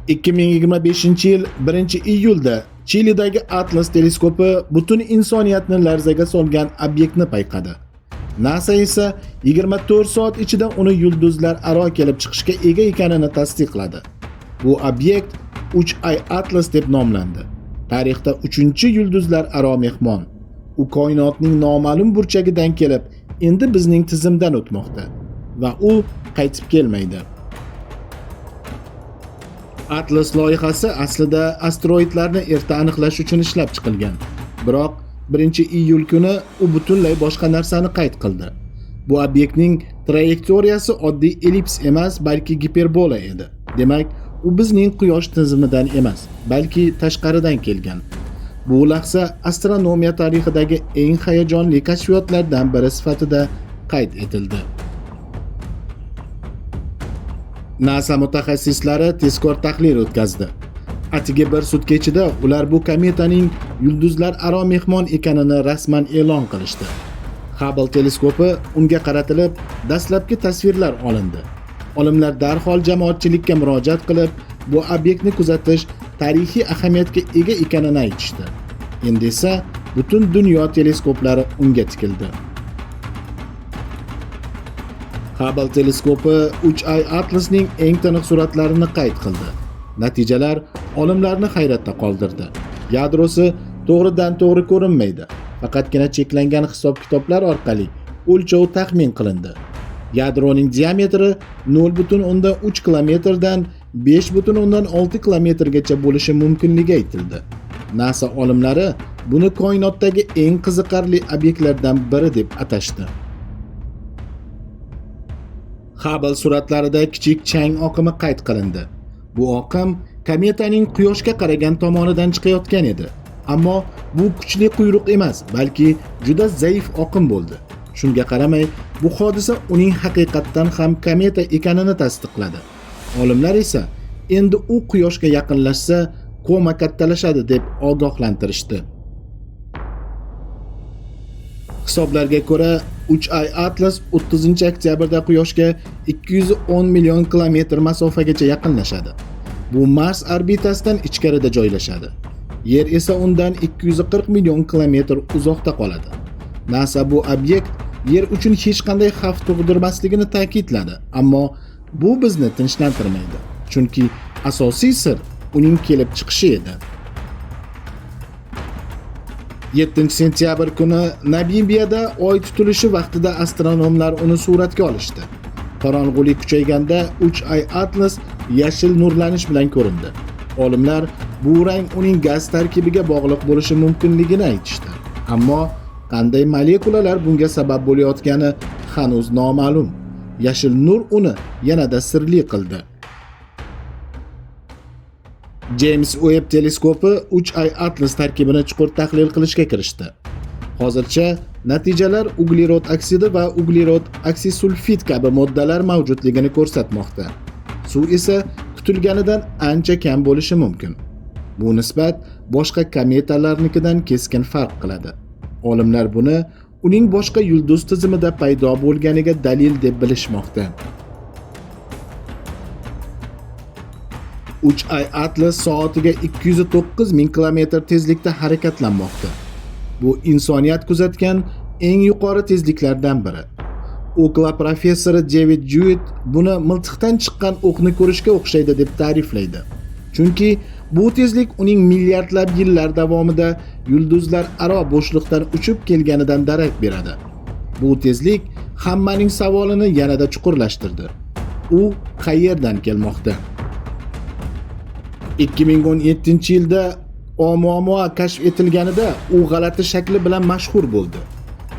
2025-yil 1-iyulda Chilidagi Atlas teleskopi butun insoniyatni larzaga solgan obyektni payqadi. NASA esa 24 soat ichida uni yulduzlar aro kelib chiqishga ega ekanini tasdiqladi. Bu obyekt 3i Atlas deb nomlandi. Tarixda 3-yulduzlar aro mehmon. U koinotning noma'lum burchagidan kelib, endi bizning tizimdan o'tmoqda va u qaytib kelmaydi. Atlas loyihasi aslida asteroidlarni erta aniqlash uchun ishlab chiqilgan. Biroq 1-iyul kuni u butunlay boshqa narsani qayd qildi. Bu obyektning trayektoriyasi oddiy ellips emas, balki giperbola edi. Demak, u bizning quyosh tizimidan emas, balki tashqaridan kelgan. Bu lahza astronomiya tarixidagi eng hayajonli kashfiyotlardan biri sifatida qayd etildi. NASA mutaxassislari tezkor tahlil o'tkazdi. Atigi bir sutka ichida ular bu kometaning yulduzlar aro mehmon ekanini rasman e'lon qilishdi. Hubble teleskopi unga qaratilib, dastlabki tasvirlar olindi. Olimlar darhol jamoatchilikka murojaat qilib, bu obyektni kuzatish tarixiy ahamiyatga ega ekanini aytishdi. Endi esa butun dunyo teleskoplari unga tikildi. Hubble teleskopi 3i Atlasning eng tiniq suratlarini qayd qildi. Natijalar olimlarni hayratda qoldirdi. Yadrosi to'g'ridan-to'g'ri ko'rinmaydi. Faqatgina cheklangan hisob-kitoblar orqali o'lchov taxmin qilindi. Yadroning diametri 0,3 kilometrdan 5,6 kilometrgacha bo'lishi mumkinligi aytildi. NASA olimlari buni koinotdagi eng qiziqarli obyektlardan biri deb atashdi. Hubble suratlarida kichik chang oqimi qayd qilindi. Bu oqim kometaning quyoshga qaragan tomonidan chiqayotgan edi. Ammo bu kuchli quyruq emas, balki juda zaif oqim bo'ldi. Shunga qaramay, bu hodisa uning haqiqatdan ham kometa ekanini tasdiqladi. Olimlar esa endi u quyoshga yaqinlashsa, koma kattalashadi deb ogohlantirishdi. Hisoblarga ko'ra, 3i Atlas 30-oktyabrda quyoshga 210 million kilometr masofagacha yaqinlashadi. Bu Mars orbitasidan ichkarida joylashadi. Yer esa undan 240 million kilometr uzoqda qoladi. NASA bu obyekt Yer uchun hech qanday xavf tug'dirmasligini ta'kidladi, ammo bu bizni tinchlantirmaydi. Chunki asosiy sir uning kelib chiqishi edi. 7-sentyabr kuni Namibiyada Oy tutilishi vaqtida astronomlar uni suratga olishdi. Qorong'ulik kuchayganda 3i Atlas yashil nurlanish bilan ko'rindi. Olimlar bu rang uning gaz tarkibiga bog'liq bo'lishi mumkinligini aytishdi. Ammo qanday molekulalar bunga sabab bo'layotgani hanuz noma'lum. Yashil nur uni yanada sirli qildi. James Webb teleskopi 3i Atlas tarkibini chuqur tahlil qilishga kirishdi. Hozircha natijalar uglerod oksidi va uglerod oksisulfid kabi moddalar mavjudligini ko'rsatmoqda. Suv esa kutilganidan ancha kam bo'lishi mumkin. Bu nisbat boshqa kometalarnikidan keskin farq qiladi. Olimlar buni uning boshqa yulduz tizimida paydo bo'lganiga dalil deb bilishmoqda. 3i Atlas soatiga 209 ming kilometr tezlikda harakatlanmoqda. Bu insoniyat kuzatgan eng yuqori tezliklardan biri. Okla professori David Jewitt buni miltiqdan chiqqan o'qni ko'rishga o'xshaydi deb ta'riflaydi. Chunki bu tezlik uning milliardlab yillar davomida yulduzlar aro bo'shliqdan uchib kelganidan darak beradi. Bu tezlik hammaning savolini yanada chuqurlashtirdi. U qayerdan kelmoqda? 2017-yilda Oumuamua kashf etilganida u g'alati shakli bilan mashhur bo'ldi.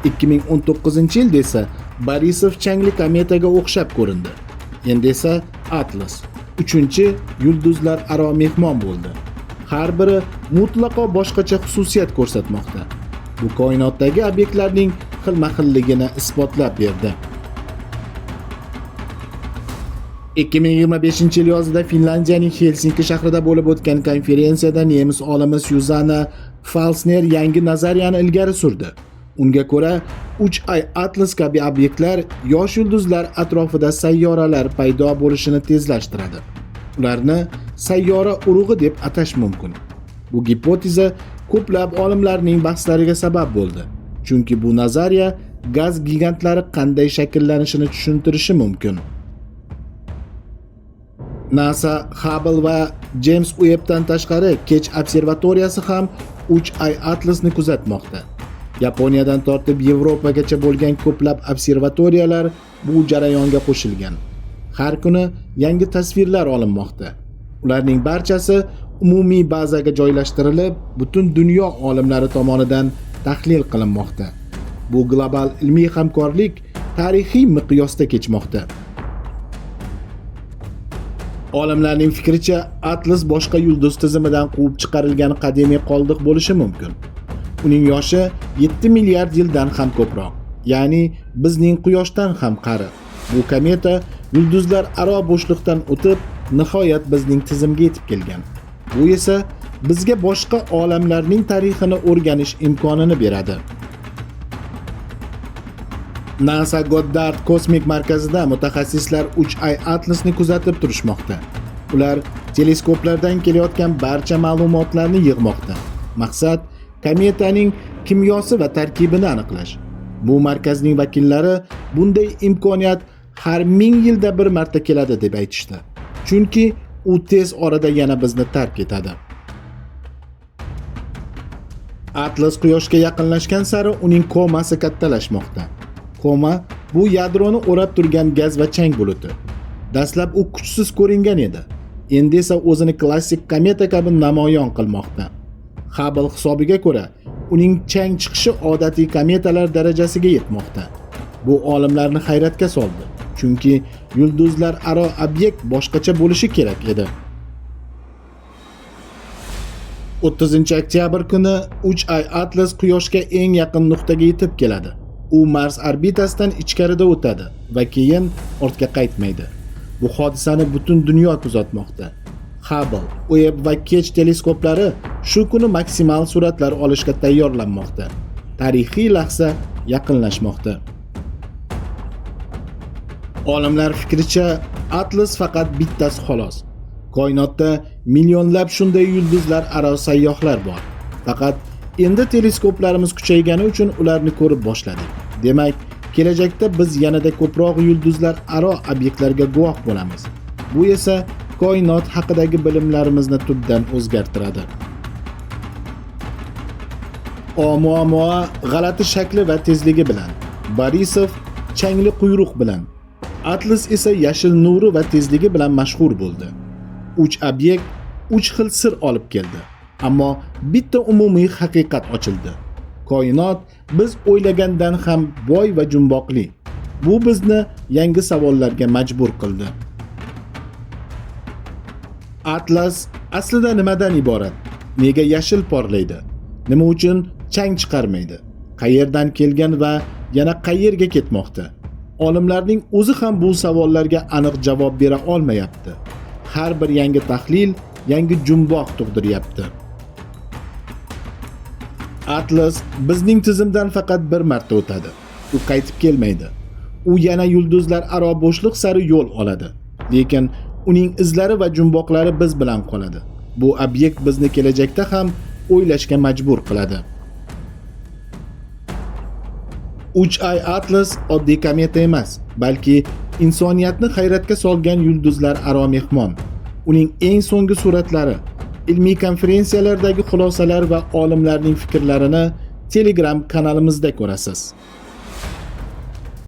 2019-yilda esa Borisov changli kometaga o'xshab ko'rindi. Endi esa Atlas 3-yulduzlar aro mehmon bo'ldi. Har biri mutlaqo boshqacha xususiyat ko'rsatmoqda. Bu koinotdagi obyektlarning xilma-xilligini isbotlab berdi. 2025-yil yozida Finlandiyaning Helsinki shahrida bo'lib o'tgan konferensiyada nemis olimi Suzanna Falsner yangi nazariyani ilgari surdi. Unga ko'ra, 3i Atlas kabi obyektlar yosh yulduzlar atrofida sayyoralar paydo bo'lishini tezlashtiradi. Ularni sayyora urug'i deb atash mumkin. Bu gipoteza ko'plab olimlarning bahslariga sabab bo'ldi. Chunki bu nazariya gaz gigantlari qanday shakllanishini tushuntirishi mumkin. NASA Hubble va James Webb'dan tashqari Kech observatoriyasi ham 3i Atlasni kuzatmoqda. Yaponiyadan tortib Yevropagacha bo'lgan ko'plab observatoriyalar bu jarayonga qo'shilgan. Har kuni yangi tasvirlar olinmoqda. Ularning barchasi umumiy bazaga joylashtirilib, butun dunyo olimlari tomonidan tahlil qilinmoqda. Bu global ilmiy hamkorlik tarixiy miqyosda kechmoqda. Olimlarning fikricha, Atlas boshqa yulduz tizimidan quvib chiqarilgan qadimiy qoldiq bo'lishi mumkin. Uning yoshi 7 milliard yildan ham ko'proq, ya'ni bizning Quyoshdan ham qari. Bu kometa yulduzlar aro bo'shliqdan o'tib, nihoyat bizning tizimga yetib kelgan. Bu esa bizga boshqa olamlarning tarixini o'rganish imkonini beradi. NASA Goddard kosmik markazida mutaxassislar 3i Atlasni kuzatib turishmoqda. Ular teleskoplardan kelayotgan barcha ma'lumotlarni yig'moqda. Maqsad kometaning kimyosi va tarkibini aniqlash. Bu markazning vakillari bunday imkoniyat har 1000 yilda bir marta keladi deb aytishdi. Chunki u tez orada yana bizni tark etadi. Atlas Quyoshga yaqinlashgan sari uning komasi kattalashmoqda. Koma bu yadroni o'rab turgan gaz va chang buluti. Dastlab u kuchsiz ko'ringan edi. Endi esa o'zini klassik kometa kabi namoyon qilmoqda. Hubble hisobiga ko'ra, uning chang chiqishi odatiy kometalar darajasiga yetmoqda. Bu olimlarni hayratga soldi, chunki yulduzlar aro obyekt boshqacha bo'lishi kerak edi. 30-oktyabr kuni 3i Atlas Quyoshga eng yaqin nuqtaga yetib keladi. U Mars orbitasidan ichkarida o'tadi va keyin ortga qaytmaydi. Bu hodisani butun dunyo kuzatmoqda. Hubble, Webb va Kech teleskoplari shu kuni maksimal suratlar olishga tayyorlanmoqda. Tarixiy lahza yaqinlashmoqda. Olimlar fikricha, Atlas faqat bittasi xolos. Koinotda millionlab shunday yulduzlar aro sayyohlar bor. Faqat endi teleskoplarimiz kuchaygani uchun ularni ko'rib boshladik. Demak, kelajakda biz yanada ko'proq yulduzlar aro obyektlarga guvoh bo'lamiz. Bu esa koinot haqidagi bilimlarimizni tubdan o'zgartiradi. Oumuamua g'alati shakli va tezligi bilan, Borisov changli quyruq bilan, Atlas esa yashil nuri va tezligi bilan mashhur bo'ldi. 3 obyekt 3 xil sir olib keldi. Ammo bitta umumiy haqiqat ochildi. Koinot biz o'ylagandan ham boy va jumboqli. Bu bizni yangi savollarga majbur qildi. Atlas aslida nimadan iborat? Nega yashil porlaydi? Nima uchun chang chiqarmaydi? Qayerdan kelgan va yana qayerga ketmoqda? Olimlarning o'zi ham bu savollarga aniq javob bera olmayapti. Har bir yangi tahlil yangi jumboq tug'diryapti. Atlas bizning tizimdan faqat bir marta o'tadi. U qaytib kelmaydi. U yana yulduzlar aro bo'shliq sari yo'l oladi. Lekin uning izlari va jumboqlari biz bilan qoladi. Bu obyekt bizni kelajakda ham o'ylashga majbur qiladi. 3i Atlas oddiy kometa emas, balki insoniyatni hayratga solgan yulduzlar aro mehmon. Uning eng so'nggi suratlari, ilmiy konferensiyalardagi xulosalar va olimlarning fikrlarini Telegram kanalimizda ko'rasiz.